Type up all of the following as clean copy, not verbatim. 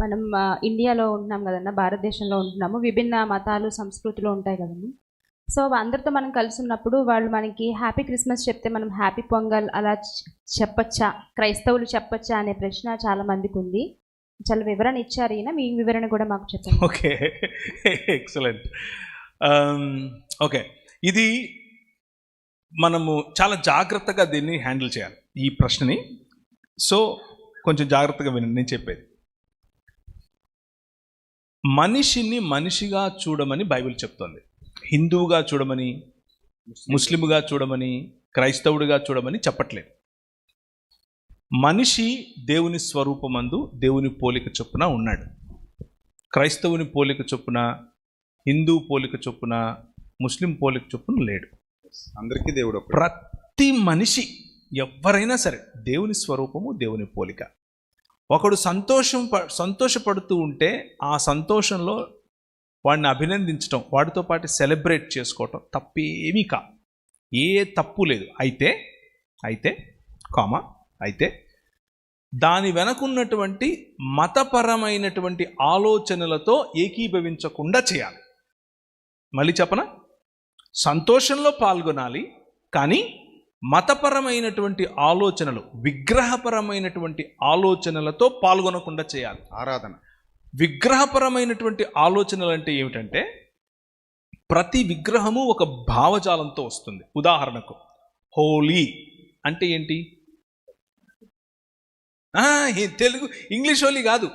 మనం ఇండియాలో ఉంటున్నాం కదన్న, భారతదేశంలో ఉంటున్నాము. విభిన్న మతాలు, సంస్కృతులు ఉంటాయి కదండి. సో అందరితో మనం కలిసి ఉన్నప్పుడు వాళ్ళు మనకి హ్యాపీ క్రిస్మస్ చెప్తే మనం హ్యాపీ పొంగల్ అలా చెప్పచ్చా, క్రైస్తవులు చెప్పచ్చా అనే ప్రశ్న చాలా మందికి ఉంది. చాలా వివరణ ఇచ్చారు ఈయన, మీ వివరణ కూడా మాకు చెప్పండి. Okay, excellent. ఓకే, ఇది మనము చాలా జాగ్రత్తగా దీన్ని హ్యాండిల్ చేయాలి, ఈ ప్రశ్నని. సో కొంచెం జాగ్రత్తగా వినండి నేను చెప్పేది. మనిషిని మనిషిగా చూడమని బైబిల్ చెప్తుంది. హిందువుగా చూడమని, ముస్లింగా చూడమని, క్రైస్తవుడిగా చూడమని చెప్పట్లేదు. మనిషి దేవుని స్వరూపమందు దేవుని పోలిక చొప్పున ఉన్నాడు. క్రైస్తవుని పోలిక చొప్పున, హిందూ పోలిక చొప్పున, ముస్లిం పోలిక చొప్పున లేడు. అందరికీ దేవుడు ప్రతి మనిషి ఎవరైనా సరే దేవుని స్వరూపము, దేవుని పోలిక. ఒకడు సంతోషపడుతూ ఉంటే ఆ సంతోషంలో వాడిని అభినందించడం, వాడితో పాటు సెలబ్రేట్ చేసుకోవటం తప్పేమీ కా, ఏ తప్పు లేదు. అయితే దాని వెనకున్నటువంటి మతపరమైనటువంటి ఆలోచనలతో ఏకీభవించకుండా చేయాలి. మళ్ళీ చెప్పనా, సంతోషంలో పాల్గొనాలి, కానీ మతపరమైనటువంటి ఆలోచనలు, విగ్రహపరమైనటువంటి ఆలోచనలతో పాల్గొనకుండా చేయాలి. ఆరాధన. విగ్రహపరమైనటువంటి ఆలోచనలు అంటే ఏమిటంటే, ప్రతి విగ్రహము ఒక భావజాలంతో వస్తుంది. ఉదాహరణకు హోలీ అంటే ఏంటి? తెలుగు ఇంగ్లీష్ హోలీ కాదు,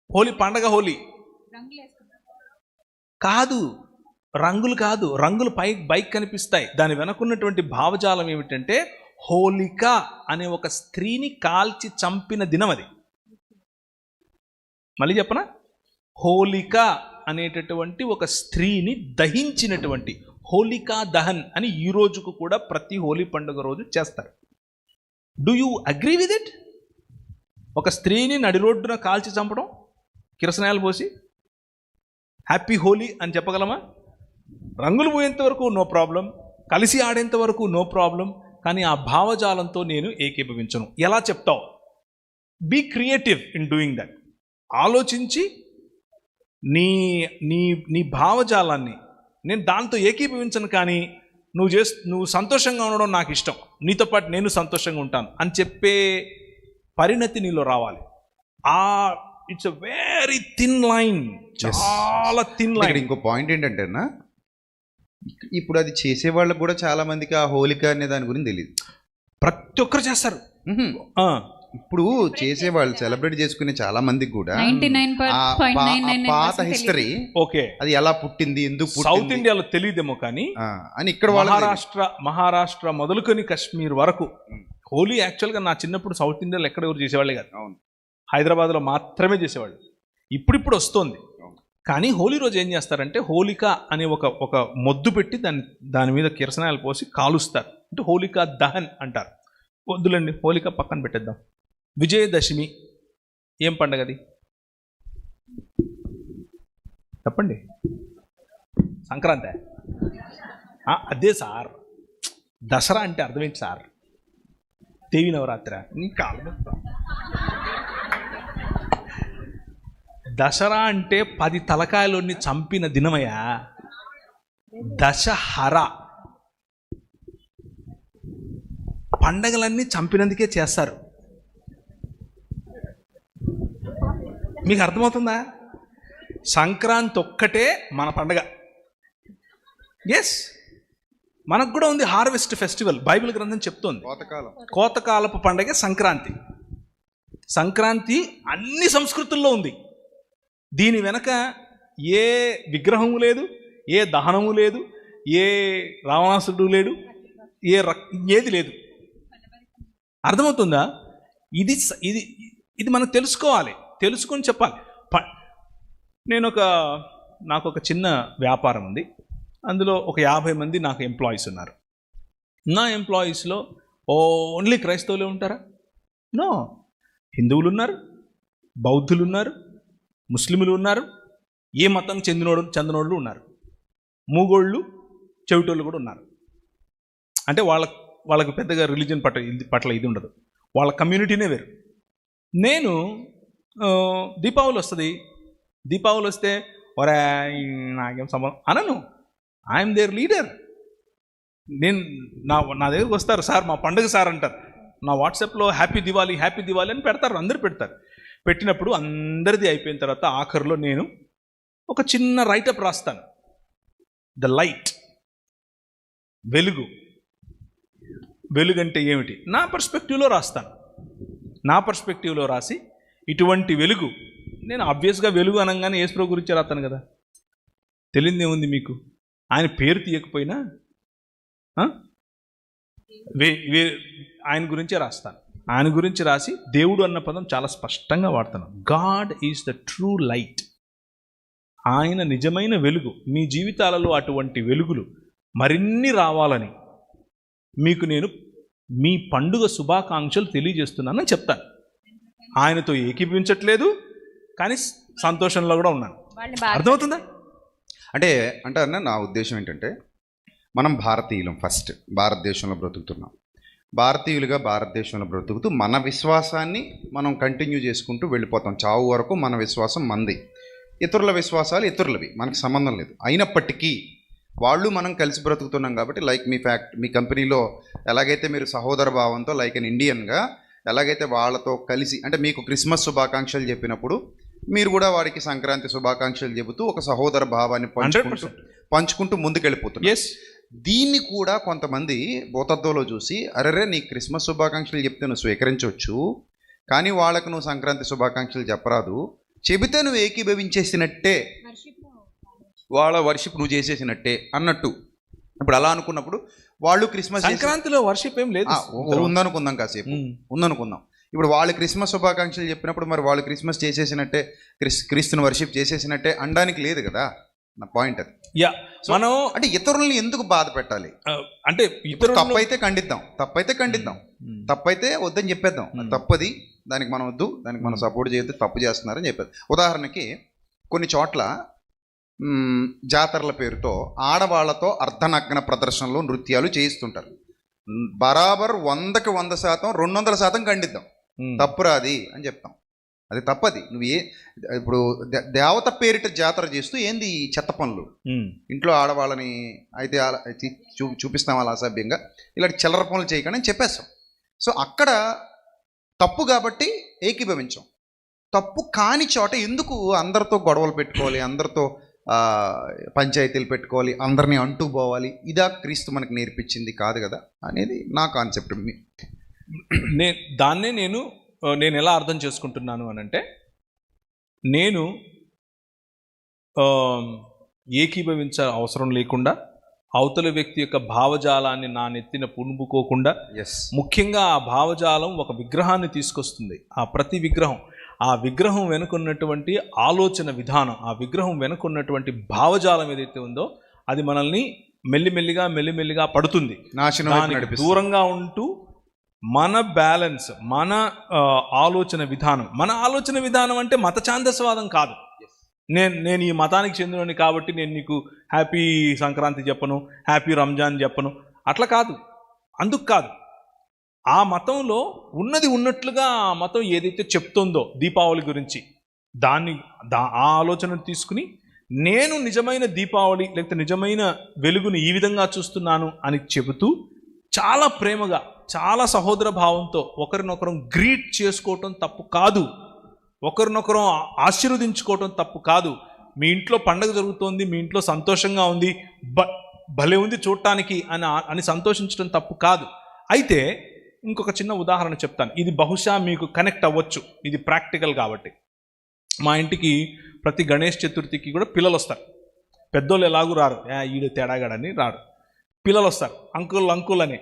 హోలీ పండగ. హోలీ కాదు, రంగులు కాదు, రంగులు బైక్ కనిపిస్తాయి. దాని వెనకున్నటువంటి భావజాలం ఏమిటంటే, హోలిక అనే ఒక స్త్రీని కాల్చి చంపిన దినం అది. మళ్ళీ చెప్పనా, హోలిక అనేటటువంటి ఒక స్త్రీని దహించినటువంటి, హోలికా దహన్ అని ఈ రోజుకు కూడా ప్రతి హోలీ పండుగ రోజు చేస్తారు. Do you agree with it? ఒక స్త్రీని నడి రోడ్డున కాల్చి చంపడం, కిరసనాయలు పోసి హ్యాపీ హోలీ అని చెప్పగలమా? రంగులు పోయేంత వరకు నో ప్రాబ్లం, కలిసి ఆడేంత వరకు నో ప్రాబ్లం, కానీ ఆ భావజాలంతో నేను ఏకీభవించను. ఎలా చెప్తావు? Be creative in doing that. ఆలోచించి నీ నీ నీ భావజాలాన్ని, నేను దాంతో ఏకీభవించను, కానీ నువ్వు సంతోషంగా ఉండడం నాకు ఇష్టం, నీతో పాటు నేను సంతోషంగా ఉంటాను అని చెప్పే పరిణతి నీలో రావాలి. It's a very thin line, చాలా థిన్ లైన్. ఇంకో పాయింట్ ఏంటంటేనా, ఇప్పుడు అది చేసే వాళ్ళకు కూడా చాలా మందికి ఆ హోలిక అనే దాని గురించి తెలియదు. ప్రతి ఒక్కరు చేస్తారు. ఇప్పుడు చేసేవాళ్ళు, సెలబ్రేట్ చేసుకునే చాలా మందికి కూడా పాత హిస్టరీ, ఓకే, అది ఎలా పుట్టింది, ఎందుకు సౌత్ ఇండియాలో తెలియదేమో కానీ అని ఇక్కడ మహారాష్ట్ర మొదలుకొని కాశ్మీర్ వరకు హోలీ యాక్చువల్గా నా చిన్నప్పుడు సౌత్ ఇండియాలో ఎక్కడ ఎవరు చేసేవాళ్ళే కాదు. అవును, హైదరాబాద్లో మాత్రమే చేసేవాళ్ళు. ఇప్పుడు వస్తుంది. కానీ హోలీ రోజు ఏం చేస్తారంటే, హోలిక అనే ఒక మొద్దు పెట్టి దాని మీద కిరసనాయలు పోసి కాలుస్తారు. అంటే హోలికా దహన్ అంటారు. వద్దులండి, హోలిక పక్కన పెట్టేద్దాం. విజయదశమి ఏం పండగది చెప్పండి? సంక్రాంతి? అదే సార్. దసరా అంటే అర్థమేంటి సార్? దేవి నవరాత్రి. నీ కాలం. దసరా అంటే 10 తలకాయలోని చంపిన దినమయ్యా. దశహర. పండగలన్నీ చంపినందుకే చేస్తారు. మీకు అర్థమవుతుందా? సంక్రాంతి ఒక్కటే మన పండగ. ఎస్, మనకు కూడా ఉంది హార్వెస్ట్ ఫెస్టివల్. బైబిల్ గ్రంథం చెప్తోంది కోతకాలపు పండగ సంక్రాంతి. సంక్రాంతి అన్ని సంస్కృతుల్లో ఉంది. దీని వెనక ఏ విగ్రహము లేదు, ఏ దహనము లేదు, ఏ రావణాసుడు లేడు, ఏది లేదు. అర్థమవుతుందా? ఇది మనం తెలుసుకోవాలి, తెలుసుకొని చెప్పాలి. నాకు ఒక చిన్న వ్యాపారం ఉంది. అందులో ఒక 50 మంది నాకు ఎంప్లాయీస్ ఉన్నారు. నా ఎంప్లాయీస్లో ఓన్లీ క్రైస్తవులే ఉంటారా? నో, హిందువులు ఉన్నారు, బౌద్ధులు ఉన్నారు, ముస్లింలు ఉన్నారు, ఏ మతం చెందినోళ్ళు ఉన్నారు, మూగోళ్ళు, చెవిటోళ్ళు కూడా ఉన్నారు. అంటే వాళ్ళకు పెద్దగా రిలీజియన్ పట్ల ఇది ఉండదు. వాళ్ళ కమ్యూనిటీనే వేరు. నేను దీపావళి వస్తుంది. దీపావళి వస్తే ఒరే నాకేం సంబంధం అనను. I'm their leader. నేను నా దగ్గరికి వస్తారు, సార్ మా పండుగ సార్ అంటారు. నా వాట్సాప్లో హ్యాపీ దివాళీ అని పెడతారు, అందరు పెడతారు. పెట్టినప్పుడు అందరిది అయిపోయిన తర్వాత ఆఖరిలో నేను ఒక చిన్న రైటప్ రాస్తాను. ద లైట్, వెలుగు అంటే ఏమిటి నా పర్స్పెక్టివ్లో రాస్తాను. నా పర్స్పెక్టివ్లో రాసి ఇటువంటి వెలుగు, నేను ఆబ్వియస్గా వెలుగు అనగానే యేసుప్రభు గురించి రాస్తాను కదా, తెలియదు ఏముంది మీకు. ఆయన పేరు తీయకపోయినా ఆయన గురించే రాస్తాను. ఆయన గురించి రాసి దేవుడు అన్న పదం చాలా స్పష్టంగా వాడతాను. God is the true light. ఆయన నిజమైన వెలుగు. మీ జీవితాలలో అటువంటి వెలుగులు మరిన్ని రావాలని మీకు నేను మీ పండుగ శుభాకాంక్షలు తెలియజేస్తున్నానని చెప్తాను. ఆయనతో ఏకీభవించట్లేదు, కానీ సంతోషంలో కూడా ఉన్నాను. అర్థమవుతుందా? అంటే నా ఉద్దేశం ఏంటంటే, మనం భారతీయులం, ఫస్ట్ భారతదేశంలో బ్రతుకుతున్నాం. భారతీయులుగా భారతదేశంలో బ్రతుకుతూ మన విశ్వాసాన్ని మనం కంటిన్యూ చేసుకుంటూ వెళ్ళిపోతాం. చావు వరకు మన విశ్వాసం మంది, ఇతరుల విశ్వాసాలు ఇతరులవి, మనకు సంబంధం లేదు. అయినప్పటికీ వాళ్ళు మనం కలిసి బ్రతుకుతున్నాం కాబట్టి, లైక్ మీ కంపెనీలో ఎలాగైతే మీరు సహోదర భావంతో లైక్ అన్ ఇండియన్గా ఎలాగైతే వాళ్ళతో కలిసి, అంటే మీకు క్రిస్మస్ శుభాకాంక్షలు చెప్పినప్పుడు మీరు కూడా వాడికి సంక్రాంతి శుభాకాంక్షలు చెబుతూ ఒక సహోదర భావాన్ని పంచుకుంటూ ముందుకెళ్ళిపోతున్నారు. దీన్ని కూడా కొంతమంది భూతత్వంలో చూసి, అరెరే నీ క్రిస్మస్ శుభాకాంక్షలు చెప్తే నువ్వు స్వీకరించవచ్చు, కానీ వాళ్ళకు నువ్వు సంక్రాంతి శుభాకాంక్షలు చెప్పరాదు, చెబితే నువ్వు ఏకీభవించేసినట్టే, వాళ్ళ వర్షిప్ నువ్వు చేసేసినట్టే అన్నట్టు. ఇప్పుడు అలా అనుకున్నప్పుడు వాళ్ళు క్రిస్మస్, సంక్రాంతిలో వర్షిప్ ఏం లేదు ఉందనుకుందాం, కాసేపు ఉందనుకుందాం. ఇప్పుడు వాళ్ళు క్రిస్మస్ శుభాకాంక్షలు చెప్పినప్పుడు మరి వాళ్ళు క్రిస్మస్ చేసేసినట్టే, క్రీస్తుని వర్షిప్ చేసేసినట్టే అనడానికి లేదు కదా. నా పాయింట్ అది. మనం అంటే ఇతరుల్ని ఎందుకు బాధ పెట్టాలి? అంటే తప్పైతే ఖండిద్దాం, తప్పైతే వద్దని చెప్పేద్దాం. తప్పది, దానికి మనం వద్దు, దానికి మనం సపోర్ట్ చేయొద్దు, తప్పు చేస్తున్నారని చెప్పేది. ఉదాహరణకి కొన్ని చోట్ల జాతరల పేరుతో ఆడవాళ్లతో అర్ధనగ్న ప్రదర్శనలు, నృత్యాలు చేయిస్తుంటారు. బరాబర్ 100కి 100%, 200% ఖండిద్దాం. తప్పురాది అని చెప్తాం. అది తప్పది. ఇప్పుడు దేవత పేరిట జాతర చేస్తూ ఏంది ఈ చెత్త పనులు? ఇంట్లో ఆడవాళ్ళని అయితే చూపిస్తాం అలా అసభ్యంగా, ఇలాంటి చిల్లర పనులు చేయకండి అని చెప్పేస్తాం. సో అక్కడ తప్పు కాబట్టి ఏకీభవించాం. తప్పు కాని చోట ఎందుకు అందరితో గొడవలు పెట్టుకోవాలి, అందరితో పంచాయతీలు పెట్టుకోవాలి, అందరినీ అంటూ పోవాలి? ఇదా క్రీస్తు మనకు నేర్పించింది కాదు కదా అనేది నా కాన్సెప్ట్. దాన్నే నేను ఎలా అర్థం చేసుకుంటున్నాను అనంటే, నేను ఏకీభవించ అవసరం లేకుండా, అవతల వ్యక్తి యొక్క భావజాలాన్ని నా నెత్తిన పుణుపుకోకుండా, ముఖ్యంగా ఆ భావజాలం ఒక విగ్రహాన్ని తీసుకొస్తుంది. ఆ ప్రతి విగ్రహం, ఆ విగ్రహం వెనుకున్నటువంటి ఆలోచన విధానం, ఆ విగ్రహం వెనుకున్నటువంటి భావజాలం ఏదైతే ఉందో అది మనల్ని మెల్లిమెల్లిగా పడుతుంది, నాశనం. దూరంగా ఉంటూ మన బ్యాలెన్స్, మన ఆలోచన విధానం అంటే మత ఛాందస్వాదం కాదు. నేను ఈ మతానికి చెందినని కాబట్టి నేను నీకు హ్యాపీ సంక్రాంతి చెప్పను, హ్యాపీ రంజాన్ చెప్పను, అట్లా కాదు. అందుకు కాదు. ఆ మతంలో ఉన్నది ఉన్నట్లుగా ఆ మతం ఏదైతే చెప్తుందో దీపావళి గురించి, ఆ ఆలోచనను తీసుకుని నేను నిజమైన దీపావళి లేకపోతే నిజమైన వెలుగుని ఈ విధంగా చూస్తున్నాను అని చెబుతూ, చాలా ప్రేమగా, చాలా సహోదర భావంతో ఒకరినొకరం గ్రీట్ చేసుకోవటం తప్పు కాదు, ఒకరినొకరం ఆశీర్వదించుకోవటం తప్పు కాదు. మీ ఇంట్లో పండగ జరుగుతోంది, మీ ఇంట్లో సంతోషంగా ఉంది, భలే ఉంది చూడటానికి అని సంతోషించడం తప్పు కాదు. అయితే ఇంకొక చిన్న ఉదాహరణ చెప్తాను, ఇది బహుశా మీకు కనెక్ట్ అవ్వచ్చు, ఇది ప్రాక్టికల్ కాబట్టి. మా ఇంటికి ప్రతి గణేష్ చతుర్థికి కూడా పిల్లలు వస్తారు. పెద్దోళ్ళు ఎలాగూ రారు, ఈడు తేడాగాడని రారు, పిల్లలు వస్తారు. అంకుల్ అని,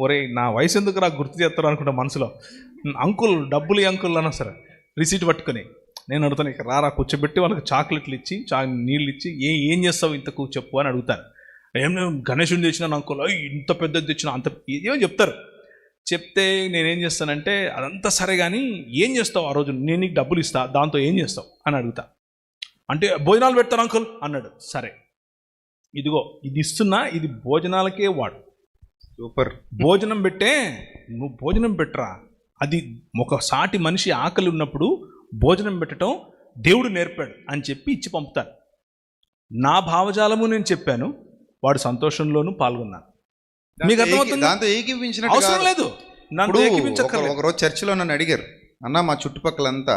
ఒరే నా వయసు ఎందుకు రా గుర్తు చేస్తారు అనుకుంటా మనసులో. అంకుల్ డబ్బులు అంకుల్ అని వస్తారు రిసీట్ పట్టుకొని. నేను అడుగుతాను, ఇక రారా కూర్చోబెట్టి వాళ్ళకి చాక్లెట్లు ఇచ్చి నీళ్ళు ఇచ్చి ఏం చేస్తావు ఇంతకు చెప్పు అని అడుగుతాను. నేను గణేషుని తెచ్చినాను అంకుల్, ఇంత పెద్దది తెచ్చినా, అంత ఏమో చెప్తారు. చెప్తే నేనేం చేస్తానంటే, అదంతా సరే కానీ ఏం చేస్తావు ఆ రోజు, నేను నీకు డబ్బులు ఇస్తా, దాంతో ఏం చేస్తావు అని అడుగుతా. అంటే భోజనాలు పెడతాను అంకుల్ అన్నాడు. సరే ఇదిగో ఇది ఇస్తున్నా, ఇది భోజనాలకే వాడు. సూపర్. భోజనం పెట్టే, నువ్వు భోజనం పెట్టరా. అది ఒక సాటి మనిషి ఆకలి ఉన్నప్పుడు భోజనం పెట్టడం దేవుడు నేర్పాడు అని చెప్పి ఇచ్చి పంపుతాను. నా భావజాలము నేను చెప్పాను, వాడు సంతోషంలోనూ పాల్గొన్నాను. మీకు అర్థమవుతుంది? దాంతో ఏకీపించినట్టు అవసరం కాదు. లేదు, నన్ను ఇప్పుడు ఏకీపించక్కర్లేదు. ఒకరోజు చర్చిలో నన్ను అడిగారు, అన్న మా చుట్టుపక్కలంతా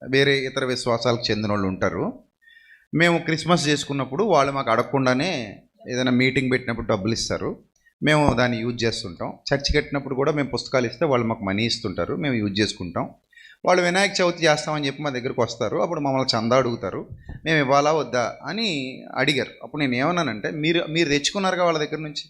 వేరే ఇతర విశ్వాసాలకు చెందిన వాళ్ళు ఉంటారు, మేము క్రిస్మస్ చేసుకున్నప్పుడు వాళ్ళు మాకు అడగకుండానే ఏదైనా మీటింగ్ పెట్టినప్పుడు డబ్బులు ఇస్తారు, మేము దాన్ని యూజ్ చేస్తుంటాం. చర్చి కట్టినప్పుడు కూడా మేము పుస్తకాలు ఇస్తే వాళ్ళు మాకు మనీ ఇస్తుంటారు, మేము యూజ్ చేసుకుంటాం. వాళ్ళు వినాయక చవితి చేస్తామని చెప్పి మా దగ్గరకు వస్తారు, అప్పుడు మమ్మల్ని చందా అడుగుతారు, మేము ఇవ్వాలా వద్దా అని అడిగారు. అప్పుడు నేను ఏమన్నానంటే, మీరు తెచ్చుకున్నారుగా వాళ్ళ దగ్గర నుంచి,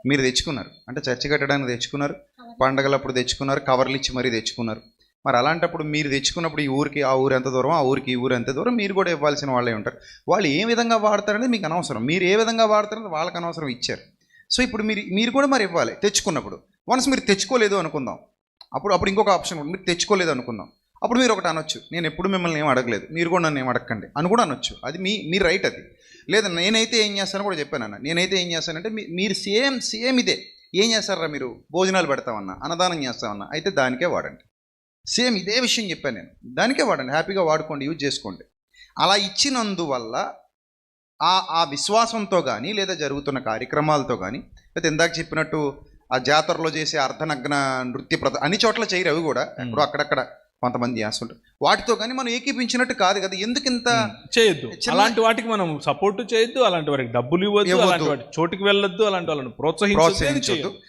మీరు తెచ్చుకున్నారు అంటే చర్చి కట్టడానికి తెచ్చుకున్నారు, పండగలప్పుడు తెచ్చుకున్నారు, కవర్లు ఇచ్చి మరీ తెచ్చుకున్నారు. మరి అలాంటప్పుడు మీరు తెచ్చుకున్నప్పుడు ఈ ఊరికి ఆ ఊరు ఎంత దూరం, ఆ ఊరికి ఈ ఊరు ఎంత దూరం, మీరు కూడా ఇవ్వాల్సిన వాళ్ళే ఉంటారు. వాళ్ళు ఏ విధంగా వాడతారనేది మీకు అనవసరం, మీరు ఏ విధంగా వాడతారనేది వాళ్ళకి అనవసరం, ఇచ్చారు. సో ఇప్పుడు మీరు కూడా మరి ఇవ్వాలి తెచ్చుకున్నప్పుడు. వన్స్ మీరు తెచ్చుకోలేదు అనుకుందాం, అప్పుడు ఇంకొక ఆప్షన్ ఉంటుంది, మీరు తెచ్చుకోలేదు అనుకుందాం. అప్పుడు మీరు ఒకటి అనొచ్చు, నేను ఎప్పుడు మిమ్మల్ని ఏం అడగలేదు, మీరు కూడా నన్ను ఏం అడగండి అని కూడా అనొచ్చు. అది మీ రైట్. అది లేదా నేనైతే ఏం చేస్తానో కూడా చెప్పానన్న, నేనైతే ఏం చేస్తానంటే మీరు సేమ్ ఇదే ఏం చేస్తారా, మీరు భోజనాలు పెడతామన్నా, అన్నదానం చేస్తామన్నా, అయితే దానికే వాడండి. సేమ్ ఇదే విషయం చెప్పాను నేను, దానికే వాడండి, హ్యాపీగా వాడుకోండి, యూజ్ చేసుకోండి. అలా ఇచ్చినందువల్ల ఆ విశ్వాసంతో కానీ లేదా జరుగుతున్న కార్యక్రమాలతో కానీ, లేదా ఇందాక చెప్పినట్టు ఆ జాతరలో చేసే అర్ధనగ్న నృత్య అన్ని చోట్ల చేయరు, అవి కూడా ఎక్కడో అక్కడక్కడ కొంతమంది చేస్తుంటారు, వాటితో కానీ మనం ఏకీపించినట్టు కాదు కదా. ఎందుకు ఇంత చేయొద్దు, అలాంటి వాటికి మనం సపోర్ట్ చేయొద్దు, అలాంటి వాటికి డబ్బులు ఇవ్వద్దు, అలాంటి వాటి చోటుకి వెళ్ళొద్దు, అలాంటి వాళ్ళని ప్రోత్సహించొద్దు.